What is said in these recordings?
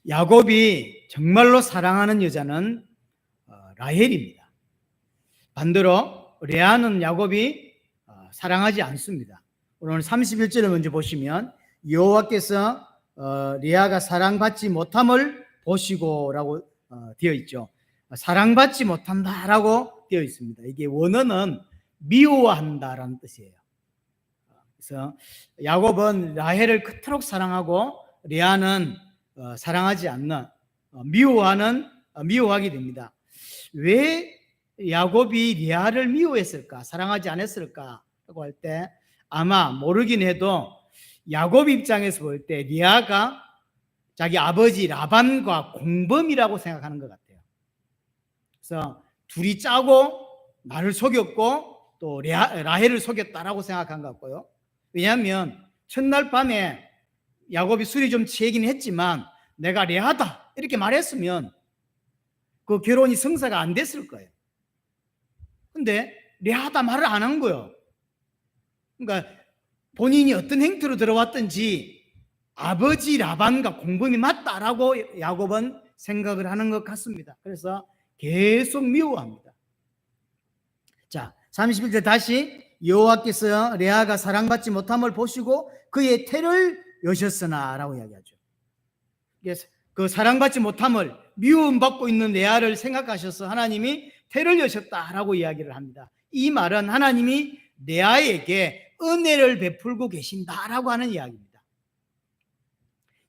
야곱이 정말로 사랑하는 여자는 라헬입니다. 반대로 레아는 야곱이 사랑하지 않습니다. 오늘 31절을 먼저 보시면 여호와께서 레아가 사랑받지 못함을 보시고라고 되어 있죠. 사랑받지 못한다라고 되어 있습니다. 이게 원어는 미워한다라는 뜻이에요. 그래서 야곱은 라헬을 그토록 사랑하고 레아는 사랑하지 않는, 미워하게 됩니다. 왜 야곱이 레아를 미워했을까, 사랑하지 않았을까 라고 할 때 아마 모르긴 해도 야곱 입장에서 볼 때 레아가 자기 아버지 라반과 공범이라고 생각하는 것 같아요. 그래서 둘이 짜고 나를 속였고 또 라헬을 속였다라고 생각한 것 같고요. 왜냐하면 첫날 밤에 야곱이 술이 좀 취하긴 했지만 내가 레아다 이렇게 말했으면 그 결혼이 성사가 안 됐을 거예요. 근데 레아다 말을 안 한 거예요. 그러니까 본인이 어떤 행태로 들어왔든지 아버지 라반과 공범이 맞다라고 야곱은 생각을 하는 것 같습니다. 그래서 계속 미워합니다. 자, 31절 다시 여호와께서 레아가 사랑받지 못함을 보시고 그의 태를 여셨으나 라고 이야기하죠. 그 사랑받지 못함을, 미움받고 있는 레아를 생각하셔서 하나님이 태를 여셨다라고 이야기를 합니다. 이 말은 하나님이 레아에게 은혜를 베풀고 계신다라고 하는 이야기입니다.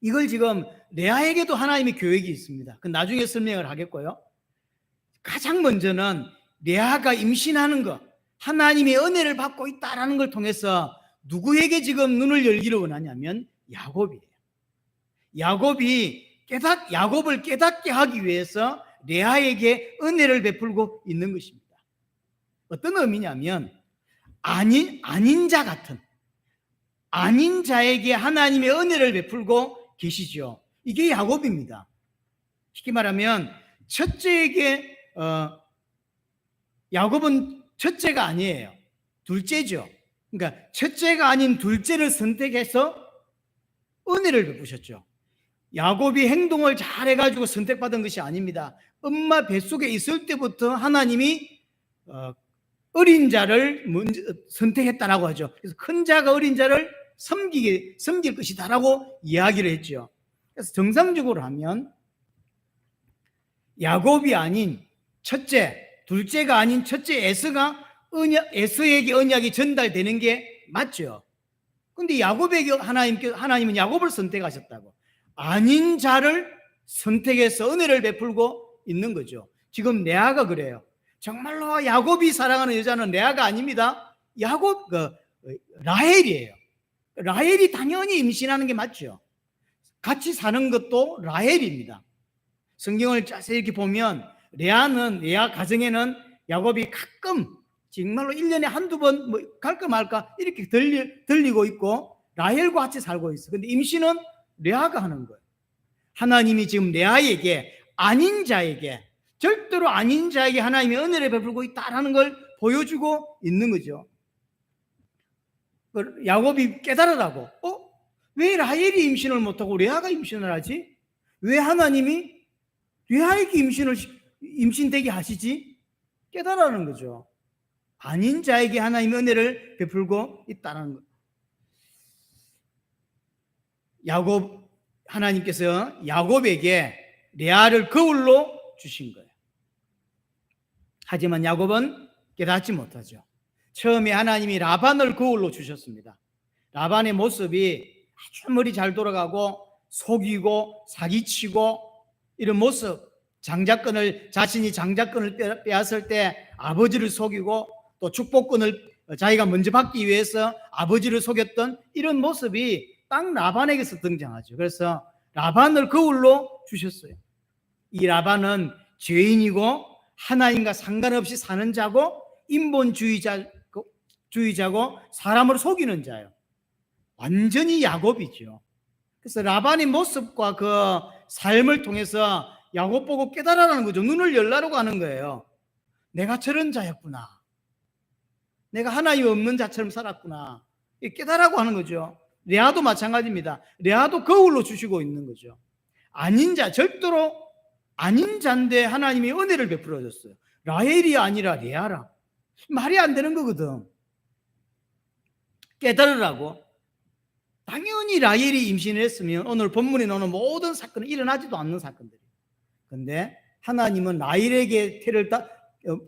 이걸 지금 레아에게도 하나님의 계획이 있습니다. 그 나중에 설명을 하겠고요. 가장 먼저는 레아가 임신하는 것, 하나님의 은혜를 받고 있다라는 걸 통해서 누구에게 지금 눈을 열기를 원하냐면 야곱이에요. 야곱을 깨닫게 하기 위해서 레아에게 은혜를 베풀고 있는 것입니다. 어떤 의미냐면 아닌 자 같은, 아닌 자에게 하나님의 은혜를 베풀고 계시죠. 이게 야곱입니다. 쉽게 말하면 첫째에게 야곱은 첫째가 아니에요. 둘째죠. 그러니까 첫째가 아닌 둘째를 선택해서 은혜를 베푸셨죠. 야곱이 행동을 잘해가지고 선택받은 것이 아닙니다. 엄마 뱃속에 있을 때부터 하나님이 어린 자를 먼저 선택했다라고 하죠. 그래서 큰 자가 어린 자를 섬길 것이다라고 이야기를 했죠. 그래서 정상적으로 하면 야곱이 아닌 첫째, 둘째가 아닌 첫째 에서에게 언약이 전달되는 게 맞죠. 근데 야곱에게 하나님은 야곱을 선택하셨다고, 아닌 자를 선택해서 은혜를 베풀고 있는 거죠. 지금 레아가 그래요. 정말로 야곱이 사랑하는 여자는 레아가 아닙니다. 라헬이에요. 라헬이 당연히 임신하는 게 맞죠. 같이 사는 것도 라헬입니다. 성경을 자세히 이렇게 보면 레아 가정에는 야곱이 가끔 정말로 1년에 한두 번 갈까 말까 이렇게 들리고 있고 라헬과 같이 살고 있어. 근데 임신은 레아가 하는 거예요. 하나님이 지금 레아에게, 아닌 자에게, 절대로 아닌 자에게 하나님이 은혜를 베풀고 있다라는 걸 보여주고 있는 거죠. 야곱이 깨달으라고, 왜 라헬이 임신을 못하고 레아가 임신을 하지? 왜 하나님이 레아에게 임신되게 하시지? 깨달으라는 거죠. 아닌 자에게 하나님의 은혜를 베풀고 있다는 것. 하나님께서 야곱에게 레아를 거울로 주신 거예요. 하지만 야곱은 깨닫지 못하죠. 처음에 하나님이 라반을 거울로 주셨습니다. 라반의 모습이 아주 머리 잘 돌아가고 속이고 사기치고 이런 모습, 자신이 장자권을 빼앗을 때 아버지를 속이고 또 축복권을 자기가 먼저 받기 위해서 아버지를 속였던 이런 모습이 딱 라반에게서 등장하죠. 그래서 라반을 거울로 주셨어요. 이 라반은 죄인이고 하나님과 상관없이 사는 자고 인본주의자고 사람을 속이는 자예요. 완전히 야곱이죠. 그래서 라반의 모습과 그 삶을 통해서 야곱 보고 깨달으라는 거죠. 눈을 열라고 하는 거예요. 내가 저런 자였구나. 내가 하나님 없는 자처럼 살았구나. 깨달으라고 하는 거죠. 레아도 마찬가지입니다. 레아도 거울로 주시고 있는 거죠. 아닌 자, 절대로 아닌 자인데 하나님이 은혜를 베풀어 줬어요. 라헬이 아니라 레아라. 말이 안 되는 거거든. 깨달으라고. 당연히 라헬이 임신을 했으면 오늘 본문에 나오는 모든 사건은 일어나지도 않는 사건들이에요. 근데 하나님은 라헬에게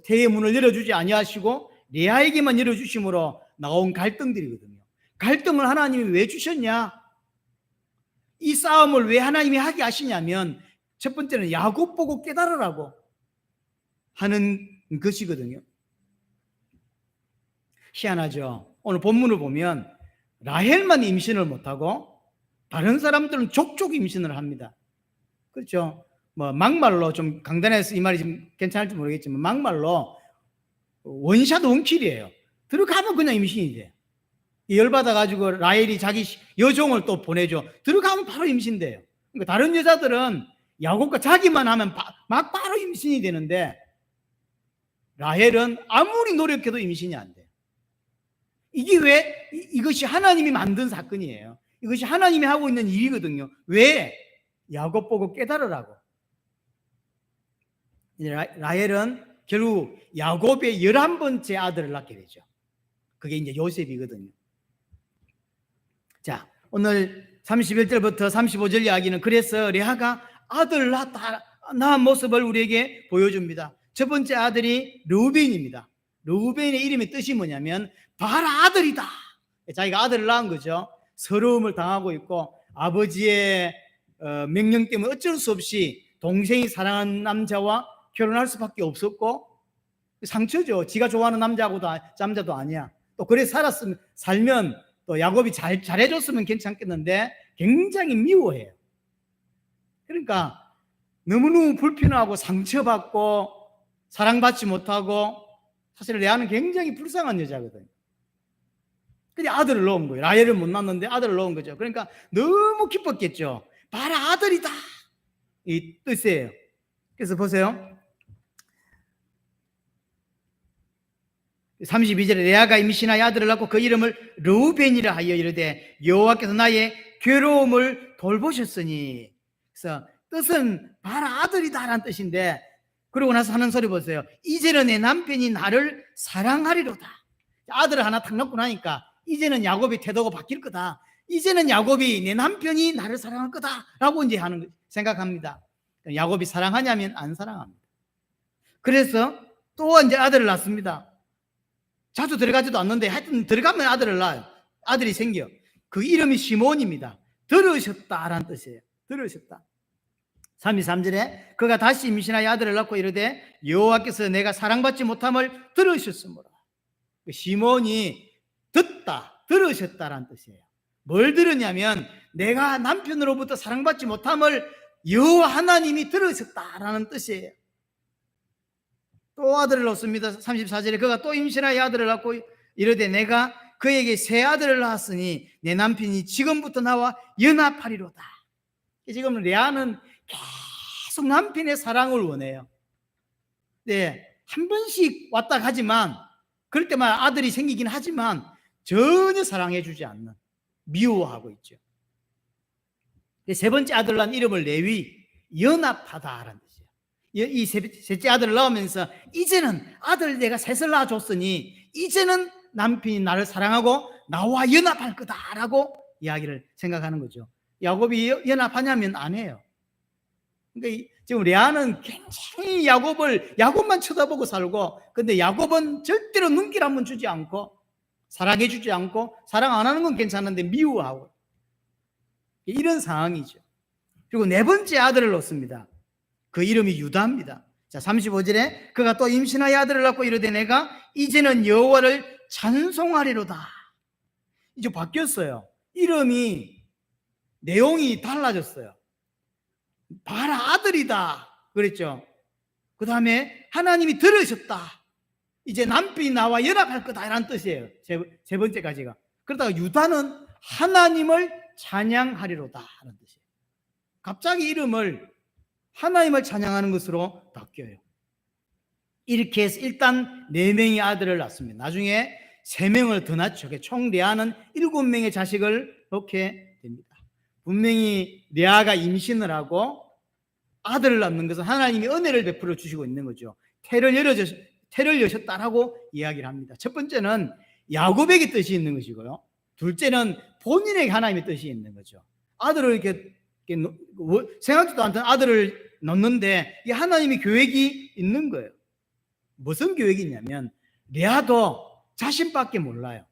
태의 문을 열어주지 아니하시고 레아에게만 열어주심으로 나온 갈등들이거든요. 갈등을 하나님이 왜 주셨냐? 이 싸움을 왜 하나님이 하게 하시냐면 첫 번째는 야곱 보고 깨달으라고 하는 것이거든요. 희한하죠. 오늘 본문을 보면 라헬만 임신을 못하고 다른 사람들은 족족 임신을 합니다. 그렇죠? 뭐 막말로 좀 강단해서 이 말이 좀 괜찮을지 모르겠지만 막말로 원샷 원킬이에요. 들어가면 그냥 임신이 돼. 열받아가지고 라헬이 자기 여종을 또 보내줘. 들어가면 바로 임신돼요. 그러니까 다른 여자들은 야곱과 자기만 하면 막 바로 임신이 되는데 라헬은 아무리 노력해도 임신이 안 돼요. 이게 왜? 이것이 하나님이 만든 사건이에요. 이것이 하나님이 하고 있는 일이거든요. 왜? 야곱 보고 깨달으라고. 라헬은 결국 야곱의 11번째 아들을 낳게 되죠. 그게 이제 요셉이거든요. 자, 오늘 31절부터 35절 이야기는 그래서 레아가 아들을 낳은 모습을 우리에게 보여줍니다. 첫 번째 아들이 르우벤입니다. 르우벤의 이름의 뜻이 뭐냐면 봐라 아들이다. 자기가 아들을 낳은 거죠. 서러움을 당하고 있고 아버지의 명령 때문에 어쩔 수 없이 동생이 사랑하는 남자와 결혼할 수밖에 없었고 상처죠. 지가 좋아하는 남자도 아니야. 또 그래 살면 또 야곱이 잘해줬으면 괜찮겠는데 굉장히 미워해요. 그러니까 너무너무 불편하고 상처받고 사랑받지 못하고 사실 레아는 굉장히 불쌍한 여자거든요. 그냥 아들을 낳은 거예요. 라헬을 못 낳았는데 아들을 낳은 거죠. 그러니까 너무 기뻤겠죠. 봐라 아들이다 이 뜻이에요. 그래서 보세요. 32절에 레아가 임신하여 아들을 낳고 그 이름을 르우벤이라 하여 이르되 여호와께서 나의 괴로움을 돌보셨으니. 그래서 뜻은 봐라 아들이다라는 뜻인데 그러고 나서 하는 소리 보세요. 이제는 내 남편이 나를 사랑하리로다. 아들을 하나 탁 낳고 나니까 이제는 야곱의 태도가 바뀔 거다. 이제는 야곱이 내 남편이 나를 사랑할 거다라고 이제 생각합니다. 야곱이 사랑하냐면 안 사랑합니다. 그래서 또 이제 아들을 낳습니다. 자주 들어가지도 않는데 하여튼 들어가면 아들을 낳아요. 아들이 생겨. 그 이름이 시몬입니다. 들으셨다라는 뜻이에요. 들으셨다. 33절에 그가 다시 임신하여 아들을 낳고 이르되 여호와께서 내가 사랑받지 못함을 들으셨으므로. 시몬이 듣다, 들으셨다라는 뜻이에요. 뭘 들으냐면 내가 남편으로부터 사랑받지 못함을 여호와 하나님이 들으셨다라는 뜻이에요. 또 아들을 낳습니다. 34절에 그가 또 임신하여 아들을 낳고 이르되 내가 그에게 새 아들을 낳았으니 내 남편이 지금부터 나와 연합하리로다. 지금 레아는 계속 남편의 사랑을 원해요. 네, 한 번씩 왔다 가지만 그럴 때마다 아들이 생기긴 하지만 전혀 사랑해 주지 않는, 미워하고 있죠. 세 번째 아들을 낳은 이름을 레위, 연합하다라는 뜻이에요. 이 셋째 아들을 낳으면서 이제는 아들 내가 셋을 낳아줬으니 이제는 남편이 나를 사랑하고 나와 연합할 거다라고 이야기를 생각하는 거죠. 야곱이 연합하냐면 안 해요. 그러니까 지금 레아는 굉장히 야곱만 쳐다보고 살고, 근데 야곱은 절대로 눈길 한번 주지 않고 사랑해 주지 않고, 사랑 안 하는 건 괜찮은데 미워하고, 이런 상황이죠. 그리고 네 번째 아들을 낳습니다. 그 이름이 유다입니다. 자, 35절에 그가 또 임신하여 아들을 낳고 이르되 내가 이제는 여호와를 찬송하리로다. 이제 바뀌었어요. 이름이, 내용이 달라졌어요. 봐라 아들이다 그랬죠. 그 다음에 하나님이 들으셨다. 이제 남편이 나와 연합할 거다 이런 뜻이에요. 세 번째까지가. 그러다가 유다는 하나님을 찬양하리로다 하는 뜻이에요. 갑자기 이름을 하나님을 찬양하는 것으로 바뀌어요. 이렇게 해서 일단 4명의 아들을 낳습니다. 나중에 3명을 더 낳죠. 총 레아는 7명의 자식을 낳게 됩니다. 분명히 레아가 임신을 하고 아들을 낳는 것은 하나님이 은혜를 베풀어 주시고 있는 거죠. 태를 여셨다라고 이야기를 합니다. 첫 번째는 야곱에게 뜻이 있는 것이고요. 둘째는 본인에게 하나님의 뜻이 있는 거죠. 아들을 이렇게 생각지도 않던 아들을 낳는데 이 하나님의 계획이 있는 거예요. 무슨 계획이 있냐면 레아도 자신밖에 몰라요.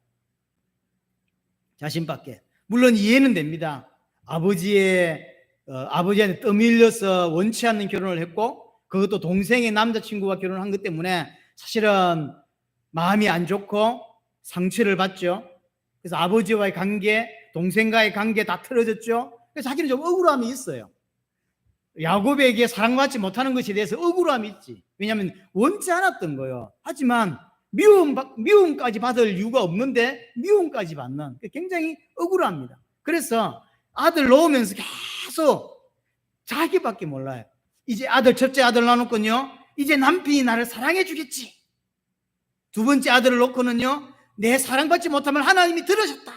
자신밖에. 물론 이해는 됩니다. 아버지한테 떠밀려서 원치 않는 결혼을 했고 그것도 동생의 남자친구와 결혼한 것 때문에 사실은 마음이 안 좋고 상처를 받죠. 그래서 아버지와의 관계, 동생과의 관계 다 틀어졌죠. 그래서 자기는 좀 억울함이 있어요. 야곱에게 사랑받지 못하는 것에 대해서 억울함이 있지. 왜냐하면 원치 않았던 거예요. 하지만 미움까지 받을 이유가 없는데 미움까지 받는, 굉장히 억울합니다. 그래서 아들 놓으면서 계속 자기밖에 몰라요. 이제 첫째 아들 낳았군요. 이제 남편이 나를 사랑해 주겠지. 두 번째 아들을 놓고는요, 내 사랑받지 못하면 하나님이 들으셨다.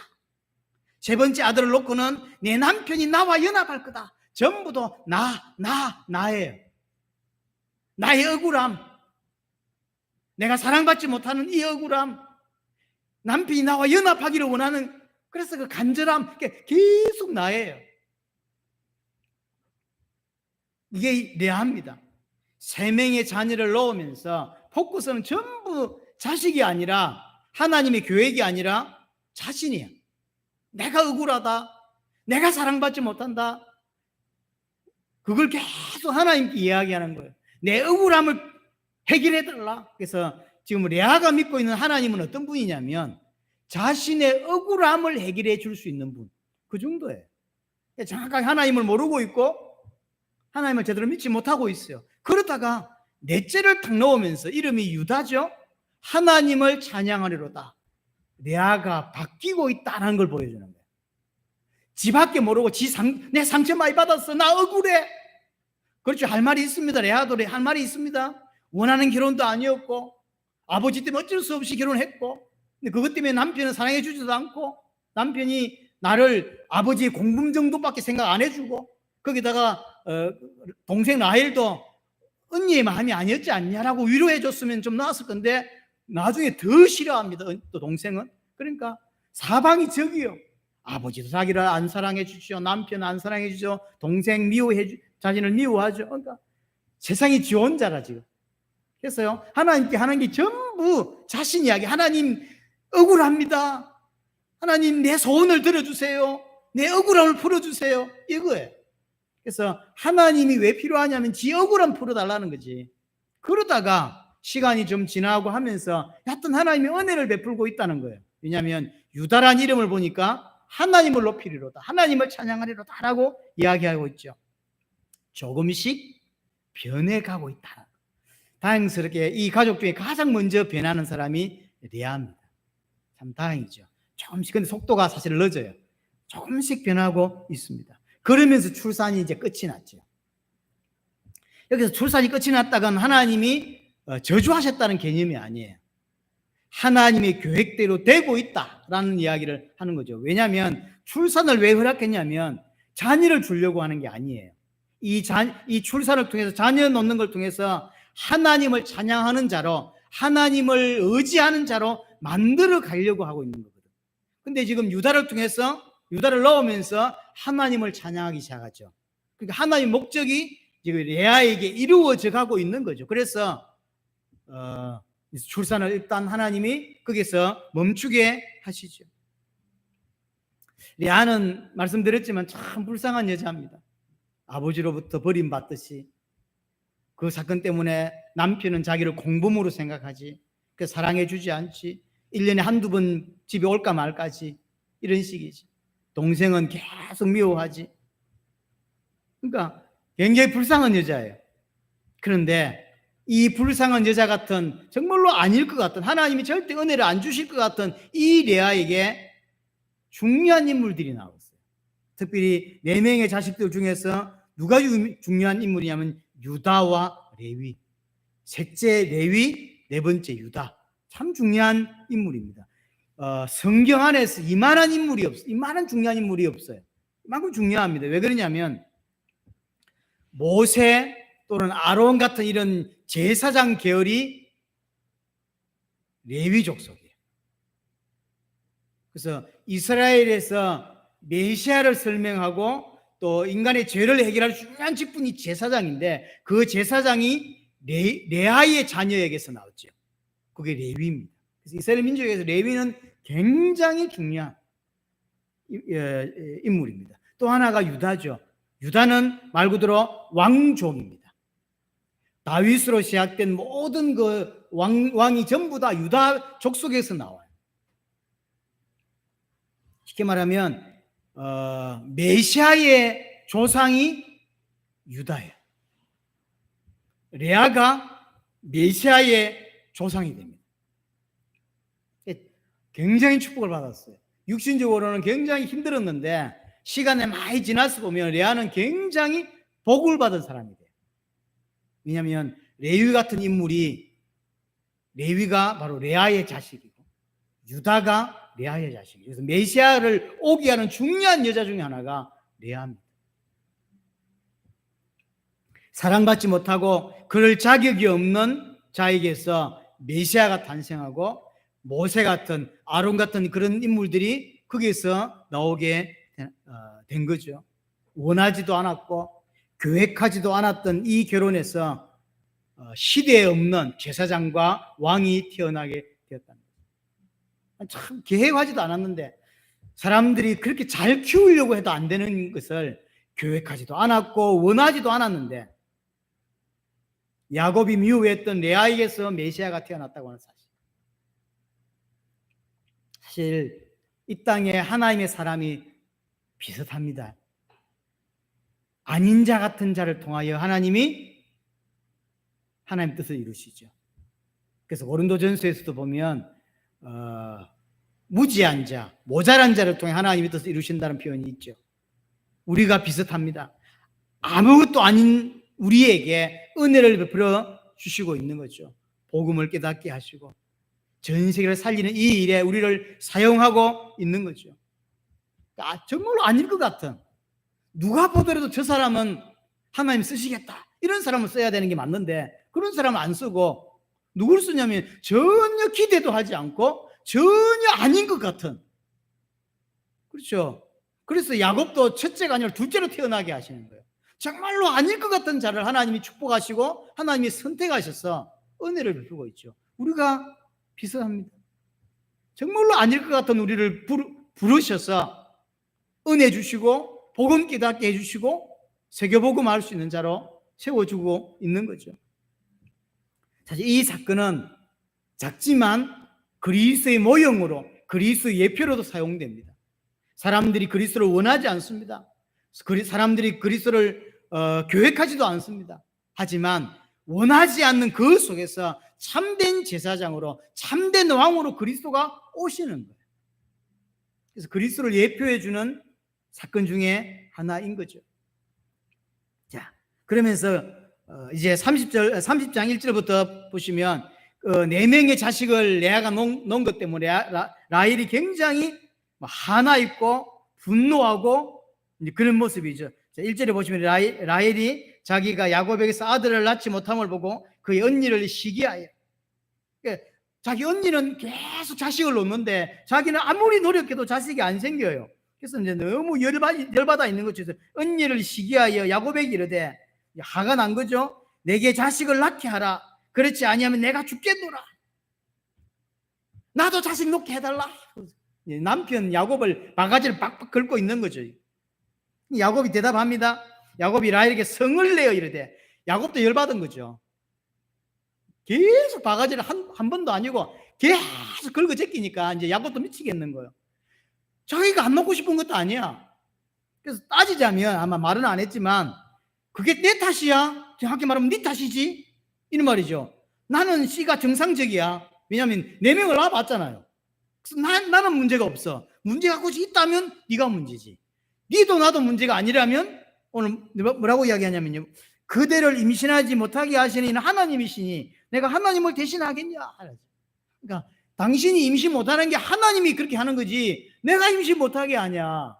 세 번째 아들을 놓고는 내 남편이 나와 연합할 거다. 전부 다 나예요. 나의 억울함, 내가 사랑받지 못하는 이 억울함, 남편이 나와 연합하기를 원하는, 그래서 그 간절함, 계속 나예요. 이게 레아입니다. 세 명의 자녀를 놓으면서 포커스는 전부 자식이 아니라, 하나님의 계획이 아니라 자신이야. 내가 억울하다, 내가 사랑받지 못한다, 그걸 계속 하나님께 이야기하는 거예요. 내 억울함을 해결해달라. 그래서 지금 레아가 믿고 있는 하나님은 어떤 분이냐면 자신의 억울함을 해결해 줄 수 있는 분, 그 정도예요. 정확하게 하나님을 모르고 있고 하나님을 제대로 믿지 못하고 있어요. 그러다가 넷째를 탁 넣으면서, 이름이 유다죠. 하나님을 찬양하리로다. 레아가 바뀌고 있다는 걸 보여주는 거예요. 지밖에 모르고 내 상처 많이 받았어, 나 억울해. 그렇죠. 할 말이 있습니다. 레아도 할 말이 있습니다. 원하는 결혼도 아니었고 아버지 때문에 어쩔 수 없이 결혼했고, 근데 그것 때문에 남편은 사랑해 주지도 않고, 남편이 나를 아버지의 공분 정도밖에 생각 안 해주고, 거기다가 동생 라헬도 언니의 마음이 아니었지 않냐라고 위로해 줬으면 좀 나았을 건데 나중에 더 싫어합니다. 또 동생은. 그러니까 사방이 적이요. 아버지도 자기를 안 사랑해 주죠. 남편 안 사랑해 주죠. 동생 자신을 미워하죠. 그러니까 세상이 지 혼자라 지금. 그래서요, 하나님께 하는 게 전부 자신 이야기. 하나님 억울합니다. 하나님 내 소원을 들어주세요. 내 억울함을 풀어주세요. 이거예요. 그래서 하나님이 왜 필요하냐면 지 억울함 풀어달라는 거지. 그러다가 시간이 좀 지나고 하면서 하여튼 하나님이 은혜를 베풀고 있다는 거예요. 왜냐하면 유다란 이름을 보니까 하나님을 높이리로다, 하나님을 찬양하리로다 라고 이야기하고 있죠. 조금씩 변해가고 있다. 다행스럽게 이 가족 중에 가장 먼저 변하는 사람이 레아입니다. 참 다행이죠. 조금씩, 근데 속도가 사실 늦어요. 조금씩 변하고 있습니다. 그러면서 출산이 이제 끝이 났죠. 여기서 출산이 끝이 났다건 하나님이 저주하셨다는 개념이 아니에요. 하나님의 계획대로 되고 있다라는 이야기를 하는 거죠. 왜냐하면 출산을 왜 허락했냐면 자녀를 주려고 하는 게 아니에요. 이 출산을 통해서, 자녀 놓는 걸 통해서 하나님을 찬양하는 자로, 하나님을 의지하는 자로 만들어 가려고 하고 있는 거거든. 근데 지금 유다를 통해서, 유다를 넣으면서 하나님을 찬양하기 시작하죠. 그러니까 하나님의 목적이 지금 레아에게 이루어져 가고 있는 거죠. 그래서 출산을 일단 하나님이 거기서 멈추게 하시죠. 레아는 말씀드렸지만 참 불쌍한 여자입니다. 아버지로부터 버림받듯이 그 사건 때문에 남편은 자기를 공범으로 생각하지, 그 사랑해 주지 않지, 1년에 한두 번 집에 올까 말까지, 이런 식이지. 동생은 계속 미워하지. 그러니까 굉장히 불쌍한 여자예요. 그런데 이 불쌍한 여자 같은, 정말로 아닐 것 같은, 하나님이 절대 은혜를 안 주실 것 같은 이 레아에게 중요한 인물들이 나왔어요. 특별히 4명의 자식들 중에서 누가 중요한 인물이냐면 유다와 레위. 셋째 레위, 네 번째 유다. 참 중요한 인물입니다. 성경 안에서 이만한 중요한 인물이 없어요. 이만큼 중요합니다. 왜 그러냐면 모세 또는 아론 같은 이런 제사장 계열이 레위 족속이에요. 그래서 이스라엘에서 메시아를 설명하고 또 인간의 죄를 해결할 중요한 직분이 제사장인데 그 제사장이 레아의 자녀에게서 나왔죠. 그게 레위입니다. 그래서 이스라엘 민족에서 레위는 굉장히 중요한 인물입니다. 또 하나가 유다죠. 유다는 말 그대로 왕족입니다. 다윗으로 시작된 모든 그 왕이 전부 다 유다 족속에서 나와요. 쉽게 말하면 메시아의 조상이 유다예요. 레아가 메시아의 조상이 됩니다. 굉장히 축복을 받았어요. 육신적으로는 굉장히 힘들었는데 시간이 많이 지나서 보면 레아는 굉장히 복을 받은 사람이 돼요. 왜냐하면 레위 같은 인물이 레위가 바로 레아의 자식이고 유다가 레아의 자식이에요. 그래서 메시아를 오게 하는 중요한 여자 중에 하나가 레아입니다. 사랑받지 못하고 그럴 자격이 없는 자에게서 메시아가 탄생하고 모세 같은 아론 같은 그런 인물들이 거기에서 나오게 된 거죠. 원하지도 않았고 계획하지도 않았던 이 결혼에서 시대에 없는 제사장과 왕이 태어나게 되었답니다. 참 계획하지도 않았는데 사람들이 그렇게 잘 키우려고 해도 안 되는 것을 계획하지도 않았고 원하지도 않았는데 야곱이 미워했던 레아에게서 메시아가 태어났다고 하는 사실. 사실 이 땅에 하나님의 사람이 비슷합니다. 아닌 자 같은 자를 통하여 하나님이 하나님 뜻을 이루시죠. 그래서 고린도전서에서도 보면 무지한 자, 모자란 자를 통해 하나님의 뜻을 이루신다는 표현이 있죠. 우리가 비슷합니다. 아무것도 아닌 우리에게 은혜를 베풀어 주시고 있는 거죠. 복음을 깨닫게 하시고 전 세계를 살리는 이 일에 우리를 사용하고 있는 거죠. 정말로 아닐 것 같은, 누가 보더라도 저 사람은 하나님 쓰시겠다 이런 사람을 써야 되는 게 맞는데 그런 사람은 안 쓰고 누구를 쓰냐면 전혀 기대도 하지 않고 전혀 아닌 것 같은, 그렇죠. 그래서 야곱도 첫째가 아니라 둘째로 태어나게 하시는 거예요. 정말로 아닐 것 같은 자를 하나님이 축복하시고 하나님이 선택하셔서 은혜를 베푸고 있죠. 우리가 비슷합니다. 정말로 아닐 것 같은 우리를 부르셔서 은혜 주시고 복음 깨닫게 해주시고 세계복음 할 수 있는 자로 세워주고 있는 거죠. 사실 이 사건은 작지만 그리스도의 모형으로 그리스도의 예표로도 사용됩니다. 사람들이 그리스도를 원하지 않습니다. 사람들이 그리스도를 계획하지도 않습니다. 하지만 원하지 않는 그 속에서 참된 제사장으로 참된 왕으로 그리스도가 오시는 거예요. 그래서 그리스도를 예표해 주는 사건 중에 하나인 거죠. 자, 그러면서 이제 30장 1절부터 보시면 4명의 자식을 레아가 놓은 것 때문에 라헬이 굉장히 화나 있고 분노하고 그런 모습이죠. 1절에 보시면 라헬이 자기가 야곱에게서 아들을 낳지 못함을 보고 그의 언니를 시기하여, 그러니까 자기 언니는 계속 자식을 놓는데 자기는 아무리 노력해도 자식이 안 생겨요. 그래서 이제 너무 열받아 있는 거죠. 언니를 시기하여 야곱에게 이르되, 화가 난 거죠. 내게 자식을 낳게 하라. 그렇지 아니하면 내가 죽겠노라. 나도 자식 놓게 해달라. 남편 야곱을 바가지를 빡빡 긁고 있는 거죠. 야곱이 대답합니다. 야곱이 라헬에게 성을 내어 이르되, 야곱도 열받은 거죠. 계속 바가지를 한 번도 아니고 계속 긁어 제끼니까 이제 야곱도 미치겠는 거예요. 자기가 안 놓고 싶은 것도 아니야. 그래서 따지자면 아마 말은 안 했지만 그게 내 탓이야? 정확히 말하면 네 탓이지? 이런 말이죠. 나는 씨가 정상적이야. 왜냐하면 4명을 낳아봤잖아요. 그래서 나는 문제가 없어. 문제가 혹시 있다면 네가 문제지. 네도 나도 문제가 아니라면 오늘 뭐라고 이야기하냐면요, 그대를 임신하지 못하게 하시는 하나님이시니 내가 하나님을 대신하겠냐. 그러니까 당신이 임신 못하는 게 하나님이 그렇게 하는 거지 내가 임신 못하게 하냐.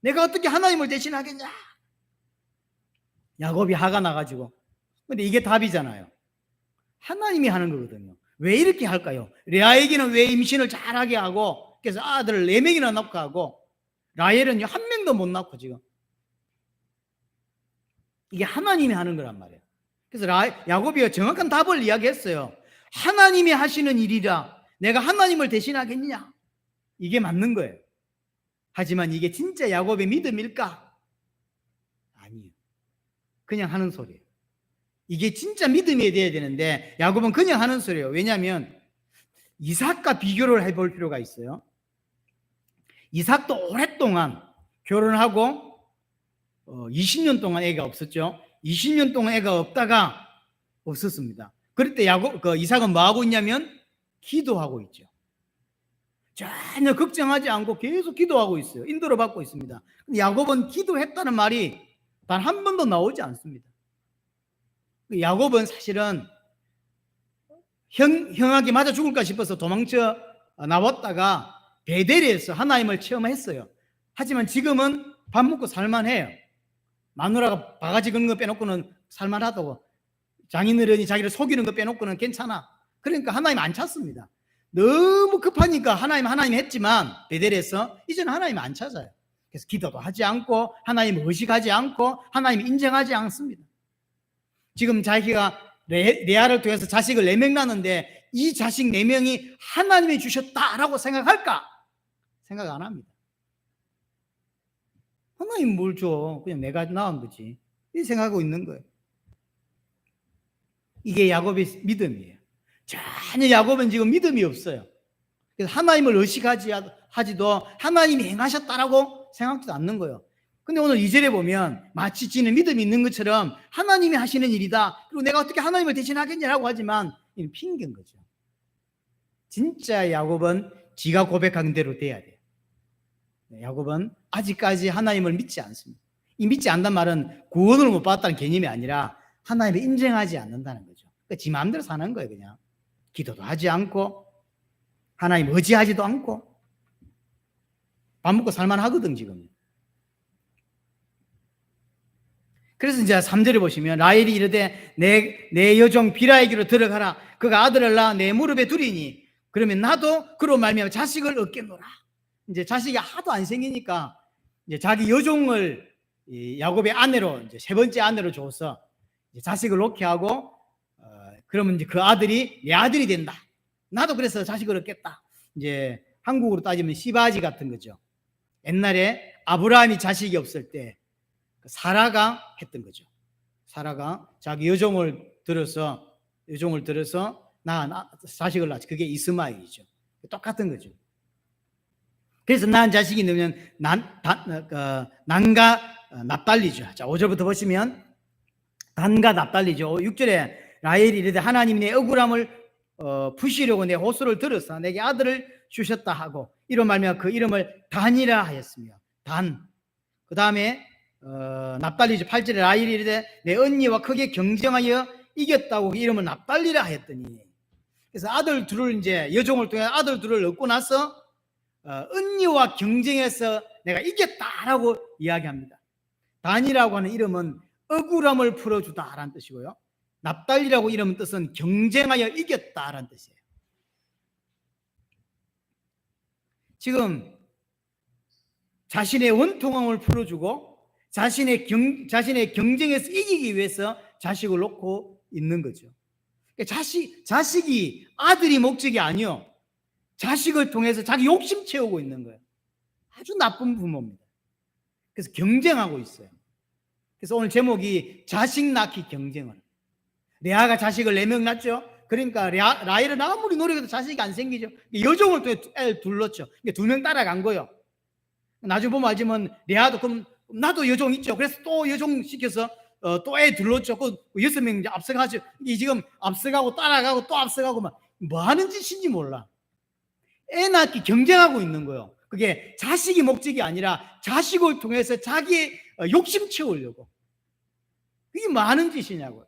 내가 어떻게 하나님을 대신하겠냐? 야곱이 화가 나가지고. 근데 이게 답이잖아요. 하나님이 하는 거거든요. 왜 이렇게 할까요? 레아에게는 왜 임신을 잘하게 하고, 그래서 아들을 4명이나 낳고 하고, 라헬은 1명도 못 낳고 지금. 이게 하나님이 하는 거란 말이에요. 그래서 야곱이 정확한 답을 이야기했어요. 하나님이 하시는 일이라 내가 하나님을 대신하겠느냐? 이게 맞는 거예요. 하지만 이게 진짜 야곱의 믿음일까? 아니에요. 그냥 하는 소리예요. 이게 진짜 믿음이 돼야 되는데 야곱은 그냥 하는 소리예요. 왜냐하면 이삭과 비교를 해볼 필요가 있어요. 이삭도 오랫동안 결혼하고 20년 동안 애가 없었죠. 20년 동안 애가 없다가 없었습니다. 그럴 때 이삭은 뭐 하고 있냐면 기도하고 있죠. 전혀 걱정하지 않고 계속 기도하고 있어요. 인도를 받고 있습니다. 근데 야곱은 기도했다는 말이 단 한 번도 나오지 않습니다. 야곱은 사실은 형에게 맞아 죽을까 싶어서 도망쳐 나왔다가 베델에서 하나님을 체험했어요. 하지만 지금은 밥 먹고 살만해요. 마누라가 바가지 긁는 거 빼놓고는 살만하다고. 장인어른이 자기를 속이는 거 빼놓고는 괜찮아. 그러니까 하나님 안 찾습니다. 너무 급하니까 하나님 했지만 베델에서 이제는 하나님 안 찾아요. 그래서 기도도 하지 않고 하나님 의식하지 않고 하나님 인정하지 않습니다. 지금 자기가 레아를 통해서 자식을 4명 낳는데 이 자식 4명이 하나님이 주셨다라고 생각할까? 생각 안 합니다. 하나님 뭘 줘? 그냥 내가 낳은 거지. 이 생각하고 있는 거예요. 이게 야곱의 믿음이에요. 전혀 야곱은 지금 믿음이 없어요. 그래서 하나님을 의식하지도 하나님이 행하셨다라고 생각지도 않는 거예요. 근데 오늘 2절에 보면 마치 지는 믿음이 있는 것처럼 하나님이 하시는 일이다. 그리고 내가 어떻게 하나님을 대신하겠냐라고 하지만 이는 핑계인 거죠. 진짜 야곱은 지가 고백한 대로 돼야 돼요. 야곱은 아직까지 하나님을 믿지 않습니다. 이 믿지 않는 말은 구원을 못 받았다는 개념이 아니라 하나님을 인정하지 않는다는 거죠. 그러니까 지 마음대로 사는 거예요. 그냥 기도도 하지 않고 하나님 의지하지도 않고 밥 먹고 살만하거든 지금. 그래서 이제 3절에 보시면 라헬이 이르되 내 여종 비라에게로 들어가라. 그가 아들을 낳아 내 무릎에 두리니 그러면 나도 그로 말미암아 자식을 얻겠노라. 이제 자식이 하도 안 생기니까 이제 자기 여종을 야곱의 아내로 이제 3번째 아내로 줘서 이제 자식을 놓게 하고 그러면 이제 그 아들이 내 아들이 된다. 나도 그래서 자식을 얻겠다. 이제 한국으로 따지면 시바지 같은 거죠. 옛날에 아브라함이 자식이 없을 때 사라가 했던 거죠. 사라가 자기 여종을 들어서 나 자식을 낳지. 그게 이스마엘이죠. 똑같은 거죠. 그래서 낳은 자식이 있으면 난과 납달리죠. 자, 5절부터 보시면 단과 납달리죠. 6절에 라헬이 이르되 하나님이 내 억울함을 푸시려고 내 호소를 들어서 내게 아들을 주셨다 하고 이런 말미암아 그 이름을 단이라 하였으며 단. 그 다음에 납달리죠. 8절에 라헬이 이르되 내 언니와 크게 경쟁하여 이겼다고 그 이름을 납달리라 하였더니 그래서 아들 둘을 이제 여종을 통해 아들 둘을 얻고 나서 언니와 경쟁해서 내가 이겼다라고 이야기합니다. 단이라고 하는 이름은 억울함을 풀어주다라는 뜻이고요. 납달리라고 이름은 뜻은 경쟁하여 이겼다라는 뜻이에요. 지금 자신의 원통함을 풀어주고 자신의 경쟁에서 이기기 위해서 자식을 놓고 있는 거죠. 자식이 아들이 목적이 아니요. 자식을 통해서 자기 욕심 채우고 있는 거예요. 아주 나쁜 부모입니다. 그래서 경쟁하고 있어요. 그래서 오늘 제목이 자식 낳기 경쟁을. 레아가 자식을 4명 낳죠. 그러니까 라헬은 아무리 노력해도 자식이 안 생기죠. 여종을 통해 애를 둘 낳죠. 2명 따라간 거예요. 나중에 보면 알지만 레아도 그럼 나도 여종 있죠. 그래서 또 여종 시켜서 또 애 둘 낳죠. 그 6명 이제 앞서가죠. 이게 지금 앞서가고 따라가고 또 앞서가고 뭐 하는 짓인지 몰라. 애 낳기 경쟁하고 있는 거예요. 그게 자식이 목적이 아니라 자식을 통해서 자기의 욕심 채우려고. 그게 뭐 하는 짓이냐고요.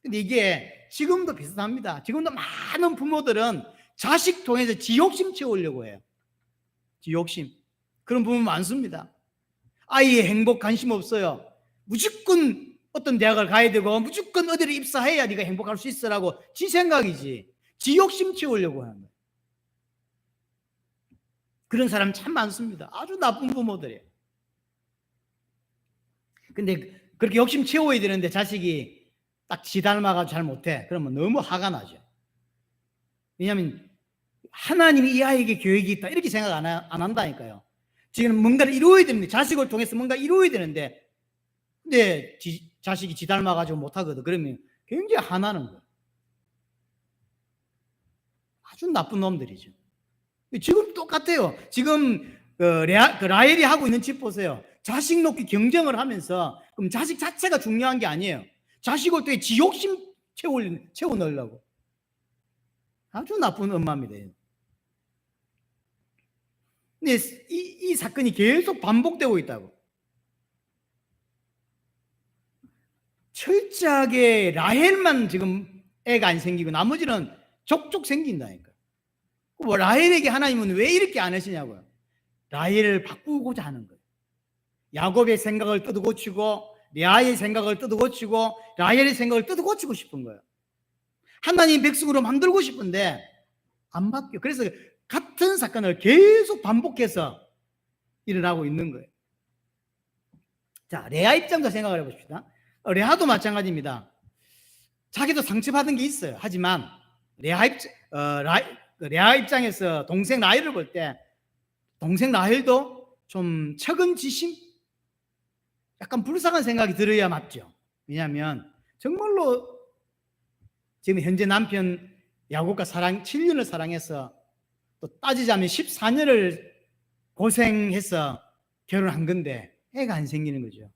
근데 이게 지금도 비슷합니다. 지금도 많은 부모들은 자식 통해서 지 욕심 채우려고 해요. 지 욕심. 그런 부모 많습니다. 아이의 행복 관심 없어요. 무조건 어떤 대학을 가야 되고 무조건 어디를 입사해야 네가 행복할 수 있어라고 지 생각이지. 지 욕심 채우려고 하는 거예요. 그런 사람 참 많습니다. 아주 나쁜 부모들이에요. 근데 그렇게 욕심 채워야 되는데 자식이 딱 지 닮아가지고 잘 못해. 그러면 너무 화가 나죠. 왜냐하면 하나님이 이 아이에게 계획이 있다 이렇게 생각 안 한다니까요. 지금 뭔가를 이루어야 되는데, 자식을 통해서 뭔가 이루어야 되는데 근데 자식이 지 닮아가지고 못하거든. 그러면 굉장히 화나는 거예요. 아주 나쁜 놈들이죠. 지금 똑같아요. 지금 라헬이 하고 있는 짓 보세요. 자식 놓기 경쟁을 하면서, 그럼 자식 자체가 중요한 게 아니에요. 자식을 또 지 욕심 채워 넣으려고. 아주 나쁜 엄마입니다. 근데 이 사건이 계속 반복되고 있다고. 철저하게 라헬만 지금 애가 안 생기고 나머지는 족족 생긴다니까. 라헬에게 하나님은 왜 이렇게 안 하시냐고요. 라헬을 바꾸고자 하는 거예요. 야곱의 생각을 뜯어고치고 레아의 생각을 뜯어고치고 라헬의 생각을 뜯어고치고 싶은 거예요. 하나님 백성으로 만들고 싶은데 안 바뀌어. 그래서 같은 사건을 계속 반복해서 일어나고 있는 거예요. 자, 레아 입장도 생각을 해봅시다. 레아도 마찬가지입니다. 자기도 상처받은 게 있어요. 하지만 레아 입장에서 동생 라헬을 볼 때 동생 라헬도 좀 책임지심? 약간 불쌍한 생각이 들어야 맞죠. 왜냐하면 정말로 지금 현재 남편 야곱과 7년을 사랑해서 또 따지자면 14년을 고생해서 결혼한 건데 애가 안 생기는 거죠.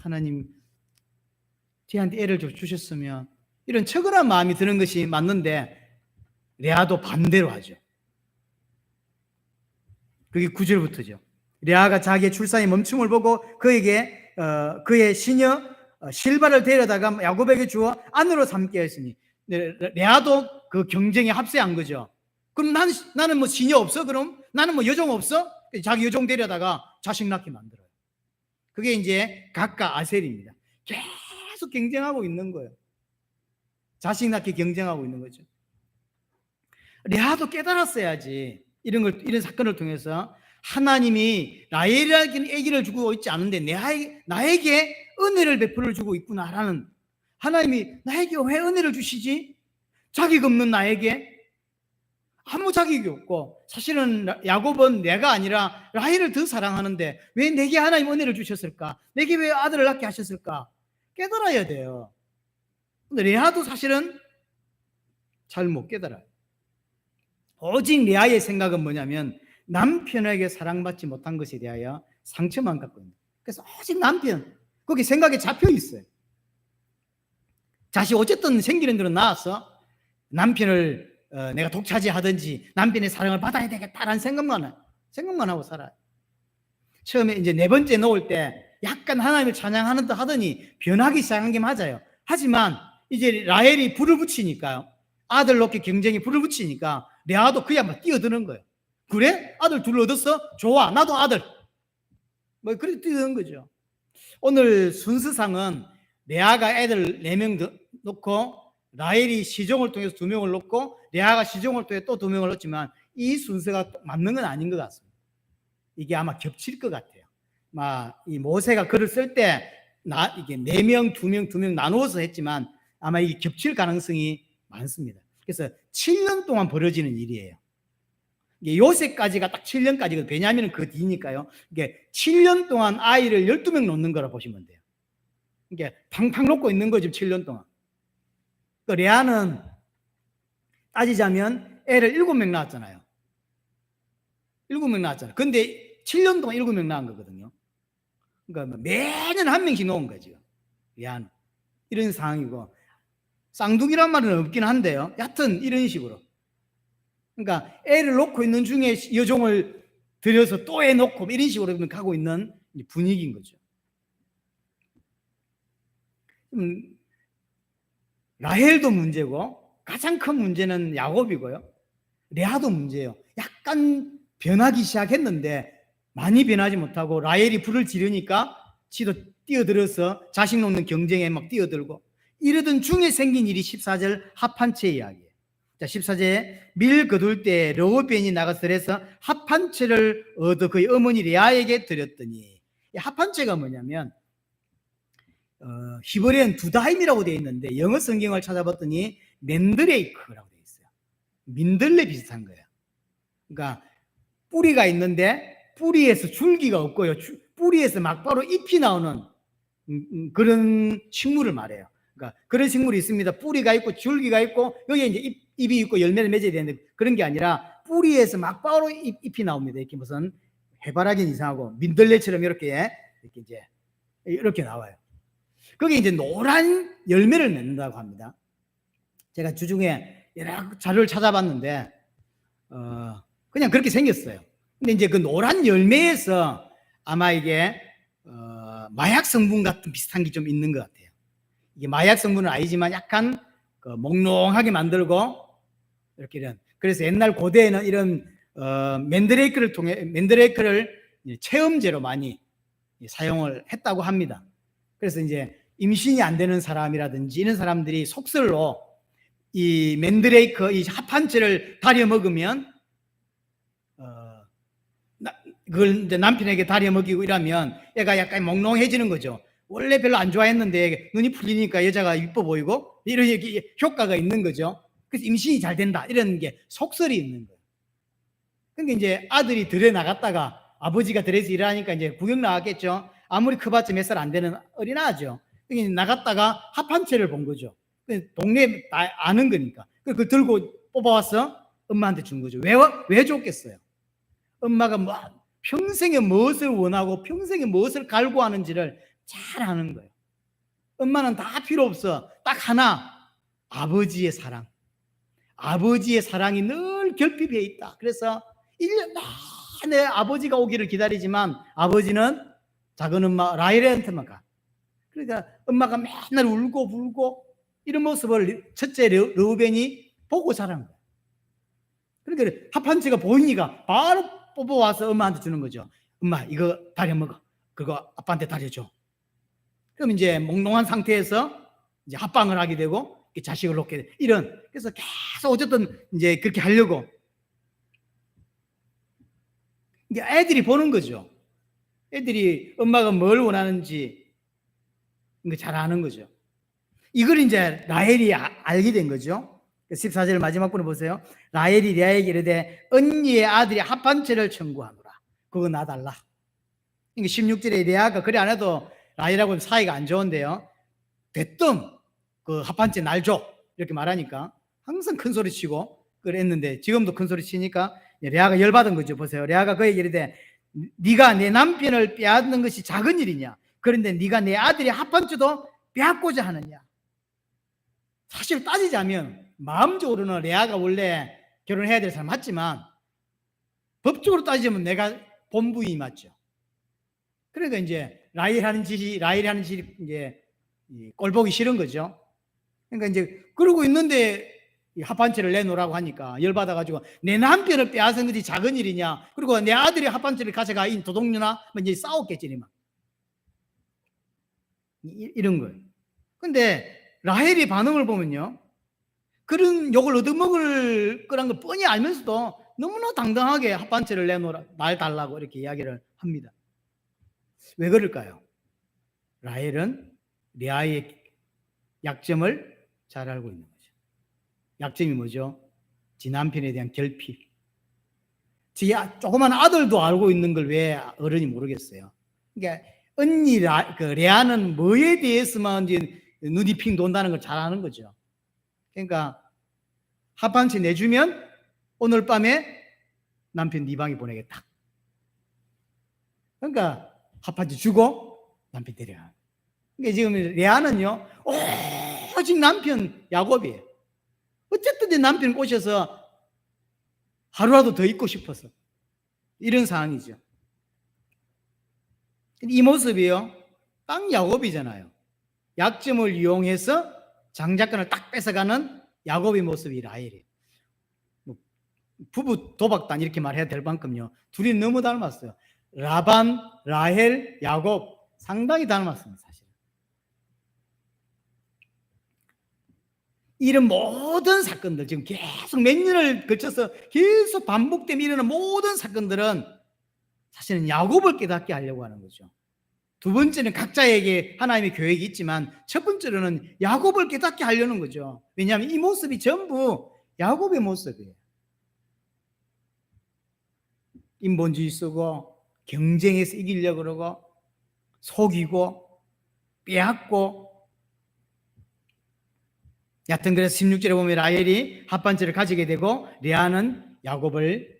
하나님 저한테 애를 주셨으면, 이런 처근한 마음이 드는 것이 맞는데 레아도 반대로 하죠. 그게 9절부터죠. 레아가 자기의 출산의 멈춤을 보고 그에게 그의 시녀 실바를 데려다가 야곱에게 주어 아내로 삼게 했으니, 레아도 그 경쟁에 합세한 거죠. 그럼 나는 뭐 시녀 없어? 그럼 나는 뭐 여종 없어? 자기 여종 데려다가 자식 낳게 만들어요. 그게 이제 각각 아셀입니다. 계속 경쟁하고 있는 거예요. 자식 낳기 경쟁하고 있는 거죠. 레아도 깨달았어야지. 이런 사건을 통해서 하나님이 라헬에게 아기를 주고 있지 않은데 나에게 은혜를 베풀어 주고 있구나라는, 하나님이 나에게 왜 은혜를 주시지? 자격 없는 나에게 아무 자격이 없고, 사실은 야곱은 내가 아니라 라헬을 더 사랑하는데 왜 내게 하나님 은혜를 주셨을까? 내게 왜 아들을 낳게 하셨을까? 깨달아야 돼요. 근데 레아도 사실은 잘 못 깨달아요. 오직 레아의 생각은 뭐냐면 남편에게 사랑받지 못한 것에 대하여 상처만 갖고 있는. 그래서 오직 남편, 거기 생각에 잡혀 있어요. 자식 어쨌든 생기는 대로 낳아서 남편을 내가 독차지하든지 남편의 사랑을 받아야 되겠다라는 생각만 하고 살아요. 처음에 이제 4번째 놓을 때 약간 하나님을 찬양하는 듯 하더니 변하기 시작한 게 맞아요. 하지만 이제 라헬이 불을 붙이니까요. 아들 놓기 경쟁이 불을 붙이니까 레아도 그야말로 뛰어드는 거예요. 그래? 아들 둘 얻었어? 좋아, 나도 아들. 뭐 그렇게 뛰어드는 거죠. 오늘 순서상은 레아가 애들 4명 놓고 라헬이 시종을 통해서 2명을 놓고 레아가 시종을 통해 또 2명을 놓지만 이 순서가 맞는 건 아닌 것 같습니다. 이게 아마 겹칠 것 같아요. 이 모세가 글을 쓸 때 이게 4명, 2명, 2명 나누어서 했지만 아마 이게 겹칠 가능성이 많습니다. 그래서 7년 동안 벌어지는 일이에요. 이게 요새까지가 딱 7년까지거든요. 베냐민은 그 뒤니까요. 이게 7년 동안 아이를 12명 놓는 거라 보시면 돼요. 이게 팡팡 놓고 있는 거죠, 7년 동안. 그 레아는 따지자면 애를 7명 낳았잖아요. 7명 낳았잖아요. 근데 7년 동안 7명 낳은 거거든요. 그러니까 매년 1명씩 놓은 거죠. 레아는. 이런 상황이고, 쌍둥이란 말은 없긴 한데요. 여하튼 이런 식으로. 그러니까 애를 놓고 있는 중에 여종을 들여서 또 애 놓고 이런 식으로 가고 있는 분위기인 거죠. 라헬도 문제고 가장 큰 문제는 야곱이고요. 레아도 문제예요. 약간 변하기 시작했는데 많이 변하지 못하고 라헬이 불을 지르니까 지도 뛰어들어서 자식 놓는 경쟁에 막 뛰어들고 이러던 중에 생긴 일이 14절 합한채 이야기예요. 자, 14절에 밀 거둘 때 르우벤이 나가서 들에서 합한채를 얻어 그의 어머니 레아에게 드렸더니, 이 합한채가 뭐냐면 히브리어는 두다임이라고 되어 있는데 영어 성경을 찾아봤더니 맨드레이크라고 되어 있어요. 민들레 비슷한 거예요. 그러니까 뿌리가 있는데 뿌리에서 줄기가 없고요. 뿌리에서 막바로 잎이 나오는 그런 식물을 말해요. 그러니까 그런 식물이 있습니다. 뿌리가 있고 줄기가 있고 여기에 이제 잎이 있고 열매를 맺어야 되는데 그런 게 아니라 뿌리에서 막바로 잎이 나옵니다. 이렇게 무슨 해바라기는 이상하고 민들레처럼 이렇게 이제 이렇게 나와요. 거기에 이제 노란 열매를 맺는다고 합니다. 제가 주중에 여러 자료를 찾아봤는데 그냥 그렇게 생겼어요. 근데 이제 그 노란 열매에서 아마 이게 마약 성분 같은 비슷한 게 좀 있는 것 같아요. 이게 마약 성분은 아니지만 약간 몽롱하게 만들고 이렇게 이런. 그래서 옛날 고대에는 이런 맨드레이크를 통해 맨드레이크를 체험제로 많이 사용을 했다고 합니다. 그래서 이제 임신이 안 되는 사람이라든지 이런 사람들이 속설로 이 맨드레이크 이 합한채를 다려 먹으면 그걸 이제 남편에게 다려 먹이고 이러면 애가 약간 몽롱해지는 거죠. 원래 별로 안 좋아했는데 눈이 풀리니까 여자가 이뻐 보이고 이런 효과가 있는 거죠. 그래서 임신이 잘 된다 이런 게 속설이 있는 거예요. 그러니까 이제 아들이 들에 나갔다가 아버지가 들에서 일하니까 이제 구경 나갔겠죠. 아무리 커봤자 몇 살 안 되는 어린아죠. 그러니까 나갔다가 합한채를 본 거죠. 동네에 아는 거니까. 그걸 들고 뽑아와서 엄마한테 준 거죠. 왜 줬겠어요? 엄마가 뭐 평생에 무엇을 원하고 평생에 무엇을 갈구하는지를 잘 아는 거예요. 엄마는 다 필요 없어. 딱 하나, 아버지의 사랑. 아버지의 사랑이 늘 결핍해 있다. 그래서 1년 내내 아버지가 오기를 기다리지만 아버지는 작은 엄마 라헬한테만 가. 그러니까 엄마가 맨날 울고 불고 이런 모습을 첫째 르우벤이 보고 자란 거예요. 그러니까 합한채가 보이니까 바로 뽑아와서 엄마한테 주는 거죠. 엄마 이거 다려 먹어. 그거 아빠한테 다려줘. 그럼 이제 몽롱한 상태에서 이제 합방을 하게 되고 자식을 놓게 돼. 이런. 그래서 계속 어쨌든 이제 그렇게 하려고. 이게 애들이 보는 거죠. 애들이 엄마가 뭘 원하는지 잘 아는 거죠. 이걸 이제 라헬이 알게 된 거죠. 14절 마지막 부분 보세요. 라헬이 레아에게 이르되 언니의 아들이 합한채를 청구하노라. 그거 놔달라. 16절에 레아가 그래 안 해도 라헬하고는 사이가 안 좋은데요. 됐든 그 합한채 날 줘. 이렇게 말하니까 항상 큰 소리 치고 그랬는데 지금도 큰 소리 치니까 레아가 열받은 거죠. 보세요. 레아가 그에게 이르되 네가 내 남편을 빼앗는 것이 작은 일이냐? 그런데 네가 내 아들의 합한채도 빼앗고자 하느냐? 사실 따지자면 마음적으로는 레아가 원래 결혼해야 될 사람 맞지만 법적으로 따지자면 내가 본부인이 맞죠. 그러니까 이제 라헬이 하는 짓이 이제 꼴 보기 싫은 거죠. 그러니까 이제 그러고 있는데 합한채를 내놓으라고 하니까 열받아가지고 내 남편을 빼앗은 것이 작은 일이냐? 그리고 내 아들이 합한채를 가져가 이 도둑녀나 이제 싸웠겠지 막 이런 거예요. 근데 라헬의 반응을 보면요, 그런 욕을 얻어먹을 거란 걸 뻔히 알면서도 너무나 당당하게 합한채를 내놓으라, 날 달라고 이렇게 이야기를 합니다. 왜 그럴까요? 라헬은 레아의 약점을 잘 알고 있는 거죠. 약점이 뭐죠? 지 남편에 대한 결핍. 지 조그만 아들도 알고 있는 걸 왜 어른이 모르겠어요. 그러니까 언니 레아는 뭐에 대해서만 이제 눈이 핑 돈다는 걸 잘 아는 거죠. 그러니까 합한채 내주면 오늘 밤에 남편 네 방에 보내겠다. 그러니까 합한채 주고 남편 데려가. 그러니까 지금 레아는요 오직 남편 야곱이에요. 어쨌든 내 남편 꼬셔서 하루라도 더 있고 싶어서 이런 상황이죠. 이 모습이요 딱 야곱이잖아요. 약점을 이용해서 장자권을 딱 뺏어가는 야곱의 모습이 라헬이에요. 부부 도박단 이렇게 말해야 될 만큼요 둘이 너무 닮았어요. 라반, 라헬, 야곱 상당히 닮았습니다. 사실 이런 모든 사건들 지금 계속 몇 년을 거쳐서 계속 반복되며 일어나는 모든 사건들은 사실은 야곱을 깨닫게 하려고 하는 거죠. 두 번째는 각자에게 하나님의 계획이 있지만 첫 번째로는 야곱을 깨닫게 하려는 거죠. 왜냐하면 이 모습이 전부 야곱의 모습이에요. 인본주의 쓰고 경쟁에서 이기려고 그러고 속이고 빼앗고, 여하튼 그래서 16절에 보면 라헬이 합반절을 가지게 되고 레아는 야곱을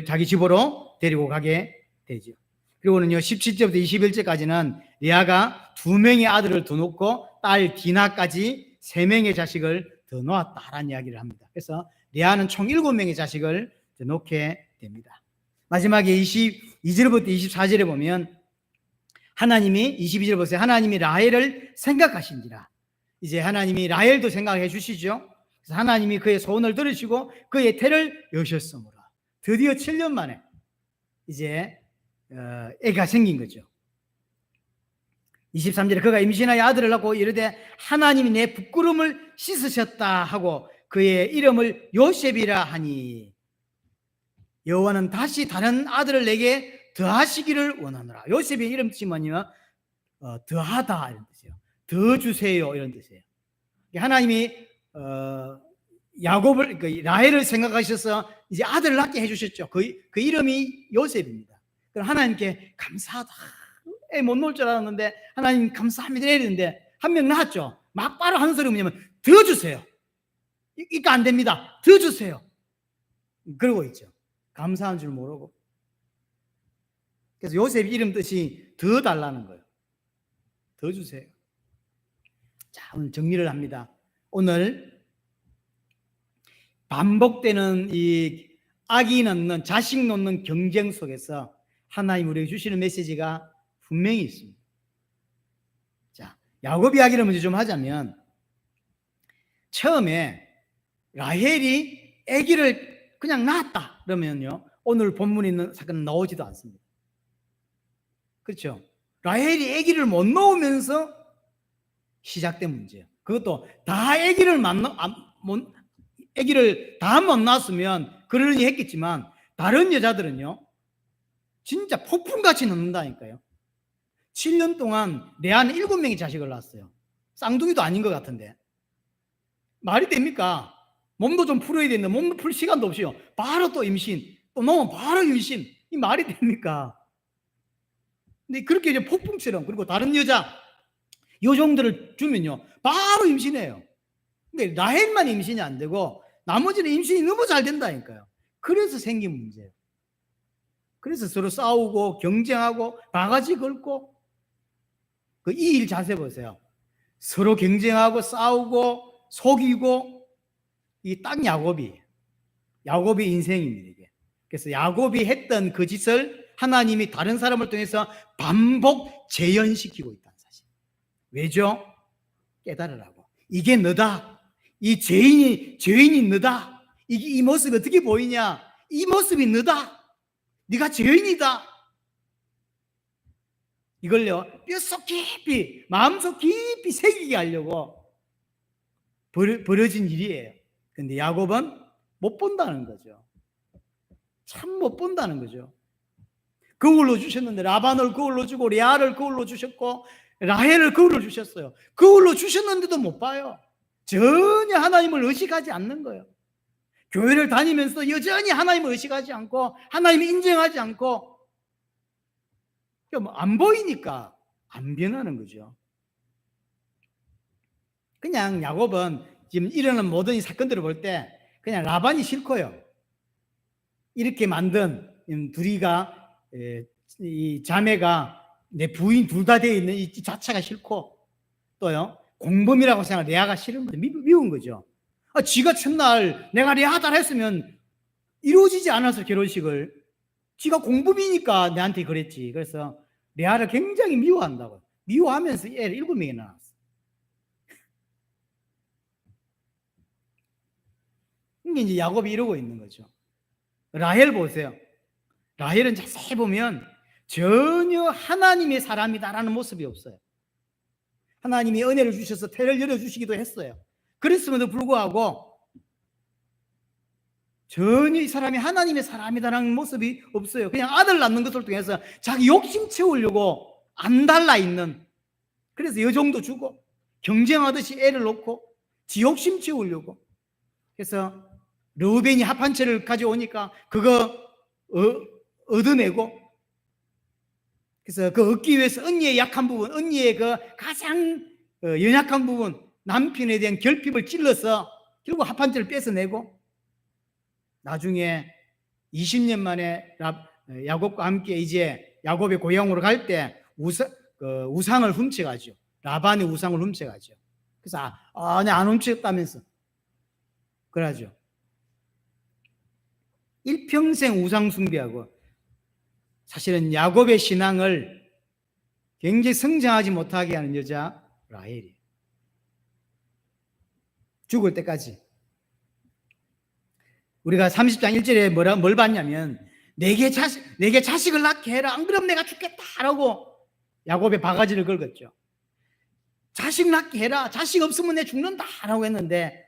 자기 집으로 데리고 가게 되죠. 그리고는요 17절부터 21절까지는 레아가 2명의 아들을 더 놓고 딸 디나까지 3명의 자식을 더 놓았다라는 이야기를 합니다. 그래서 레아는 총 7명의 자식을 더 놓게 됩니다. 마지막에 22절부터 24절에 보면 하나님이 22절 보세요. 하나님이 라헬을 생각하신지라. 이제 하나님이 라헬도 생각해 주시죠. 그래서 하나님이 그의 소원을 들으시고 그의 태를 여셨으므로 드디어 7년 만에 이제 애가 생긴 거죠. 23절에 그가 임신하여 아들을 낳고 이르되 하나님이 내 부끄러움을 씻으셨다 하고 그의 이름을 요셉이라 하니 여호와는 다시 다른 아들을 내게 더하시기를 원하노라. 요셉의 이름 뜻이 뭐냐면 더하다 이런 뜻이에요. 더 주세요 이런 뜻이에요. 하나님이 야곱을 라헬을 생각하셔서 이제 아들을 낳게 해주셨죠. 그 이름이 요셉입니다. 그럼 하나님께 감사하다. 애 못 놓을 줄 알았는데 하나님 감사합니다 이랬는데 한 명 낳았죠. 막바로 하는 소리 뭐냐면 더 주세요. 이거 안 됩니다. 더 주세요. 그러고 있죠. 감사한 줄 모르고. 그래서 요셉 이름 뜻이 더 달라는 거예요. 더 주세요. 자, 오늘 정리를 합니다. 오늘 반복되는 이 악이 낳는 자식 놓는 경쟁 속에서 하나님 우리에게 주시는 메시지가 분명히 있습니다. 자, 야곱 이야기를 먼저 좀 하자면 처음에 라헬이 아기를 그냥 낳았다 그러면요 오늘 본문에 있는 사건은 나오지도 않습니다. 그렇죠? 라헬이 아기를 못 낳으면서 시작된 문제예요. 그것도 다 아기를 다 못 낳았으면 그러려니 했겠지만 다른 여자들은요 진짜 폭풍같이 낳는다니까요. 7년 동안 레아는 7명의 자식을 낳았어요. 쌍둥이도 아닌 것 같은데 말이 됩니까? 몸도 좀 풀어야 되는데 몸도 풀 시간도 없이요 바로 또 임신, 또 놓으면 바로 임신. 이 말이 됩니까? 근데 그렇게 이제 폭풍처럼, 그리고 다른 여자 요종들을 주면요 바로 임신해요. 근데 라헬만 임신이 안 되고 나머지는 임신이 너무 잘 된다니까요. 그래서 생긴 문제예요. 그래서 서로 싸우고 경쟁하고 바가지 걸고, 그 이 일 자세 보세요. 서로 경쟁하고 싸우고 속이고, 이 딱 야곱의 인생입니다. 이게. 그래서 야곱이 했던 그 짓을 하나님이 다른 사람을 통해서 반복 재현시키고 있다는 사실. 왜죠? 깨달으라고. 이게 너다. 이 죄인이 너다. 이 모습이 어떻게 보이냐? 이 모습이 너다. 네가 죄인이다. 이걸요 뼛속 깊이, 마음속 깊이 새기게 하려고 벌어진 일이에요. 근데 야곱은 못 본다는 거죠. 참 못 본다는 거죠. 그걸로 주셨는데 라반을 그걸로 주고 레아를 그걸로 주셨고 라헬을 그걸로 주셨어요. 그걸로 주셨는데도 못 봐요. 전혀 하나님을 의식하지 않는 거예요. 교회를 다니면서 여전히 하나님을 의식하지 않고 하나님을 인정하지 않고 안 보이니까 안 변하는 거죠. 그냥 야곱은 지금 일어나는 모든 이 사건들을 볼 때 그냥 라반이 싫고요. 이렇게 만든 둘이가 이 자매가 내 부인 둘 다 되어 있는 이 자체가 싫고, 또요 공범이라고 생각하는 레아가 싫은 거죠. 미운 거죠. 지가 첫날 내가 레아다 했으면 이루어지지 않아서 결혼식을, 지가 공범이니까 내한테 그랬지. 그래서 레아를 굉장히 미워한다고. 미워하면서 애를 7명이나 낳았어. 이게 이제 야곱이 이러고 있는 거죠. 라헬 보세요. 라헬은 자세히 보면 전혀 하나님의 사람이다라는 모습이 없어요. 하나님이 은혜를 주셔서 태를 열어주시기도 했어요. 그랬음에도 불구하고 전혀 이 사람이 하나님의 사람이다라는 모습이 없어요. 그냥 아들 낳는 것을 통해서 자기 욕심 채우려고 안 달라있는, 그래서 여종도 주고 경쟁하듯이 애를 놓고 지 욕심 채우려고. 그래서 르우벤이 합한채를 가져오니까 그거 얻어내고, 그래서 그 얻기 위해서 언니의 약한 부분, 언니의 그 가장 연약한 부분, 남편에 대한 결핍을 찔러서 결국 합한채를 뺏어내고, 나중에 20년 만에 야곱과 함께 이제 야곱의 고향으로 갈 때 우상을 훔쳐가죠. 라반의 우상을 훔쳐가죠. 그래서 내가 안 훔쳤다면서 그러죠. 일평생 우상 숭배하고, 사실은 야곱의 신앙을 굉장히 성장하지 못하게 하는 여자 라헬이에요. 죽을 때까지. 우리가 30장 1절에 뭘 봤냐면 내게 자식을 낳게 해라, 안 그러면 내가 죽겠다라고 야곱의 바가지를 긁었죠. 자식 낳게 해라, 자식 없으면 내 죽는다라고 했는데,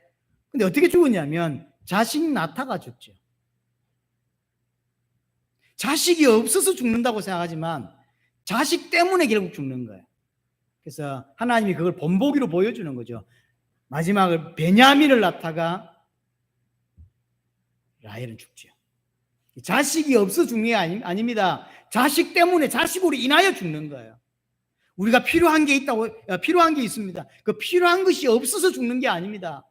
근데 어떻게 죽었냐면 자식 낳다가 죽죠. 자식이 없어서 죽는다고 생각하지만 자식 때문에 결국 죽는 거예요. 그래서 하나님이 그걸 본보기로 보여주는 거죠. 마지막을 베냐민을 낳다가 라헬은 죽죠. 자식이 없어 죽는 게 아닙니다. 자식 때문에, 자식으로 인하여 죽는 거예요. 우리가 필요한 게 필요한 게 있습니다. 그 필요한 것이 없어서 죽는 게 아닙니다.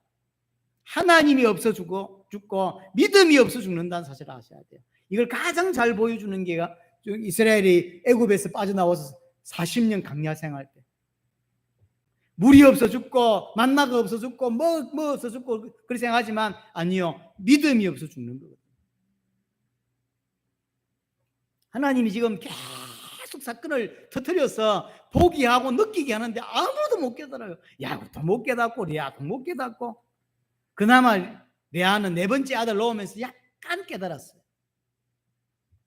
하나님이 없어 죽고 믿음이 없어 죽는다는 사실을 아셔야 돼요. 이걸 가장 잘 보여주는 게 이스라엘이 애굽에서 빠져나와서 40년 광야 생활 때, 물이 없어 죽고 만나가 없어 죽고 뭐 없어 죽고 그렇게 생각하지만 아니요, 믿음이 없어 죽는 거거든요. 하나님이 지금 계속 사건을 터뜨려서 포기하고 느끼게 하는데 아무도 못 깨달아요. 야곱도 못 깨닫고 레아도 못 깨닫고, 그나마 레아는 네 번째 아들 놓으면서 약간 깨달았어요.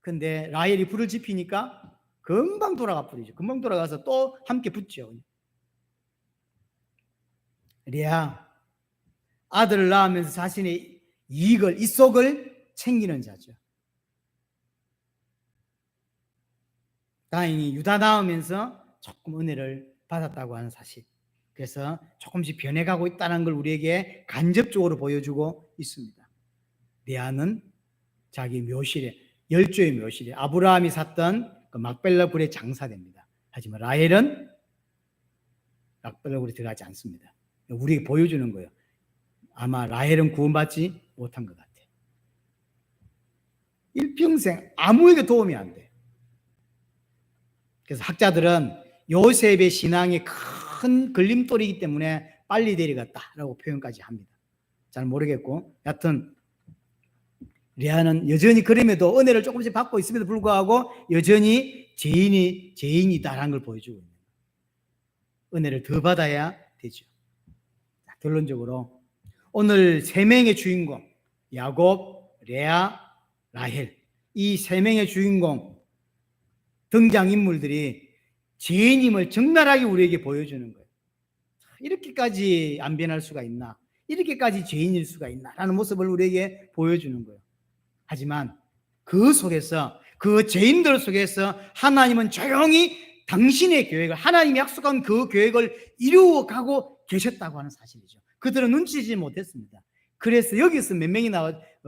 근데 라헬이 불을 지피니까 금방 돌아가 버리죠. 금방 돌아가서 또 함께 붙죠. 레아, 아들을 낳으면서 자신의 이속을 챙기는 자죠. 다행히 유다 낳으면서 조금 은혜를 받았다고 하는 사실, 그래서 조금씩 변해가고 있다는 걸 우리에게 간접적으로 보여주고 있습니다. 레아는 자기 묘실에, 열조의 묘실에 아브라함이 샀던 그 막벨라 굴에 장사됩니다. 하지만 라헬은 막벨라 굴에 들어가지 않습니다. 우리에게 보여주는 거예요. 아마 라헬은 구원받지 못한 것 같아요. 일평생 아무에게 도움이 안 돼요. 그래서 학자들은 요셉의 신앙이 큰 걸림돌이기 때문에 빨리 데려갔다라고 표현까지 합니다. 잘 모르겠고, 여하튼 레아는 여전히 그럼에도 은혜를 조금씩 받고 있음에도 불구하고 여전히 죄인이다라는 걸 보여주고 있는 거예요. 은혜를 더 받아야 되죠. 결론적으로 오늘 세 명의 주인공, 야곱, 레아, 라헬, 이 세 명의 주인공 등장인물들이 죄인임을 적나라하게 우리에게 보여주는 거예요. 이렇게까지 안 변할 수가 있나, 이렇게까지 죄인일 수가 있나 라는 모습을 우리에게 보여주는 거예요. 하지만 그 속에서, 그 죄인들 속에서 하나님은 조용히 당신의 계획을, 하나님이 약속한 그 계획을 이루어가고 계셨다고 하는 사실이죠. 그들은 눈치채지 못했습니다. 그래서 여기서 몇 명이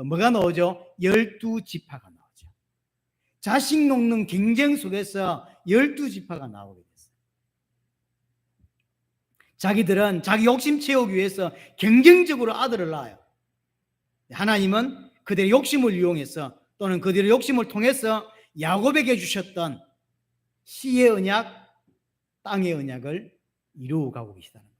뭐가 나오죠? 12지파가 나오죠. 자식 놓는 경쟁 속에서 12지파가 나오게 됐어요. 자기들은 자기 욕심 채우기 위해서 경쟁적으로 아들을 낳아요. 하나님은 그들의 욕심을 이용해서, 또는 그들의 욕심을 통해서 야곱에게 주셨던 씨의 언약, 땅의 언약을 이루어가고 계시다는 거죠.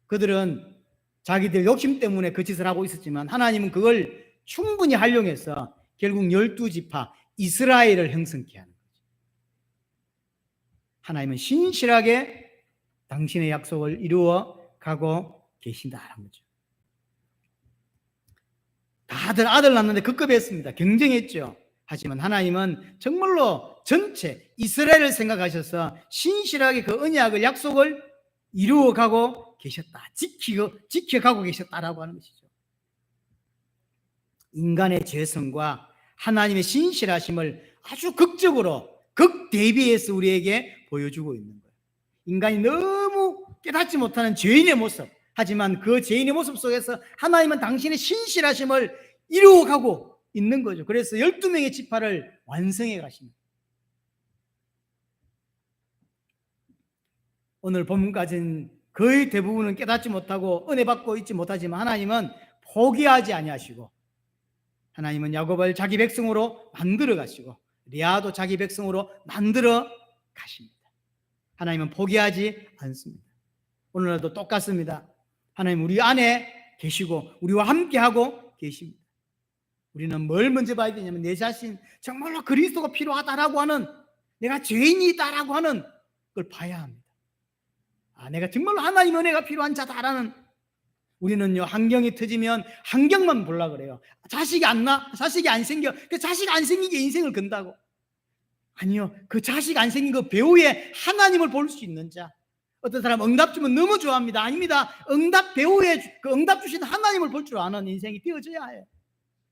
그들은 자기들 욕심 때문에 그 짓을 하고 있었지만 하나님은 그걸 충분히 활용해서 결국 12지파 이스라엘을 형성케 하는 거죠. 하나님은 신실하게 당신의 약속을 이루어 가고 계신다는 거죠. 다들 아들 낳는데 급급했습니다. 경쟁했죠. 하지만 하나님은 정말로 전체 이스라엘을 생각하셔서 신실하게 그 언약을 약속을 이루어가고 계셨다. 지켜가고 계셨다라고 하는 것이죠. 인간의 죄성과 하나님의 신실하심을 아주 극적으로 극대비해서 우리에게 보여주고 있는 거예요. 인간이 너무 깨닫지 못하는 죄인의 모습, 하지만 그 죄인의 모습 속에서 하나님은 당신의 신실하심을 이루어가고 있는 거죠. 그래서 12명의 지파를 완성해 가십니다. 오늘 본문까지는 거의 대부분은 깨닫지 못하고 은혜 받고 있지 못하지만 하나님은 포기하지 아니하시고, 하나님은 야곱을 자기 백성으로 만들어 가시고 레아도 자기 백성으로 만들어 가십니다. 하나님은 포기하지 않습니다. 오늘날도 똑같습니다. 하나님 우리 안에 계시고 우리와 함께하고 계십니다. 우리는 뭘 먼저 봐야 되냐면 내 자신 정말로 그리스도가 필요하다라고 하는, 내가 죄인이다라고 하는 걸 봐야 합니다. 내가 정말로 하나님의 은혜가 필요한 자다라는, 우리는요 환경이 터지면 환경만 보려고 그래요. 자식이 안 생겨. 그 자식 안 생기게 인생을 건다고. 아니요, 그 자식 안 생긴 그 배우에 하나님을 볼 수 있는 자. 어떤 사람 응답 주면 너무 좋아합니다. 아닙니다. 응답 배우에 그 응답 주신 하나님을 볼 줄 아는 인생이 되어져야 해요.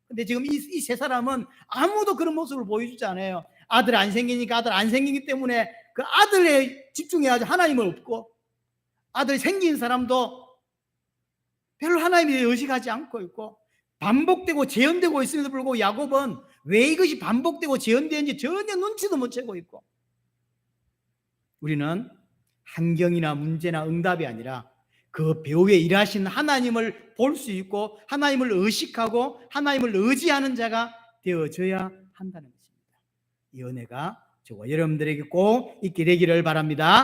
근데 지금 이 세 사람은 아무도 그런 모습을 보여주지 않아요. 아들 안 생기니까, 아들 안 생기기 때문에 그 아들에 집중해야지 하나님을 없고, 아들이 생긴 사람도 별로 하나님에 의식하지 않고 있고, 반복되고 재현되고 있음에도 불구하고 야곱은 왜 이것이 반복되고 재현되는지 전혀 눈치도 못 채고 있고, 우리는 환경이나 문제나 응답이 아니라 그 배후에 일하신 하나님을 볼 수 있고 하나님을 의식하고 하나님을 의지하는 자가 되어져야 한다는 것입니다. 이 은혜가 저와 여러분들에게 꼭 있게 되기를 바랍니다.